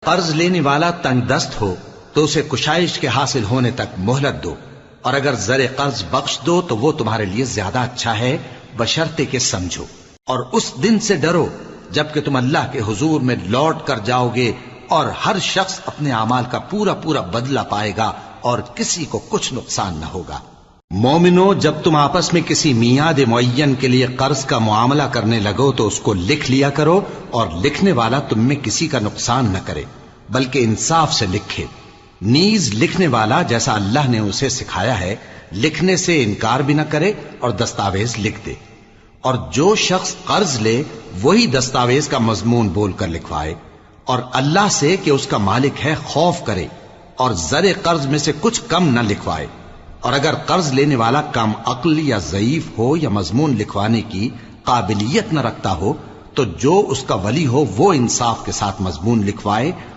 قرض لینے والا تنگ دست ہو تو اسے کشائش کے حاصل ہونے تک مہلت دو، اور اگر زر قرض بخش دو تو وہ تمہارے لیے زیادہ اچھا ہے، بشرطے کہ سمجھو۔ اور اس دن سے ڈرو جبکہ تم اللہ کے حضور میں لوٹ کر جاؤ گے، اور ہر شخص اپنے اعمال کا پورا پورا بدلہ پائے گا اور کسی کو کچھ نقصان نہ ہوگا۔ مومنو، جب تم آپس میں کسی میعاد معین کے لیے قرض کا معاملہ کرنے لگو تو اس کو لکھ لیا کرو، اور لکھنے والا تم میں کسی کا نقصان نہ کرے بلکہ انصاف سے لکھے۔ نیز لکھنے والا جیسا اللہ نے اسے سکھایا ہے لکھنے سے انکار بھی نہ کرے اور دستاویز لکھ دے، اور جو شخص قرض لے وہی دستاویز کا مضمون بول کر لکھوائے، اور اللہ سے کہ اس کا مالک ہے خوف کرے، اور زر قرض میں سے کچھ کم نہ لکھوائے۔ اور اگر قرض لینے والا کم عقل یا ضعیف ہو یا مضمون لکھوانے کی قابلیت نہ رکھتا ہو تو جو اس کا ولی ہو وہ انصاف کے ساتھ مضمون لکھوائے،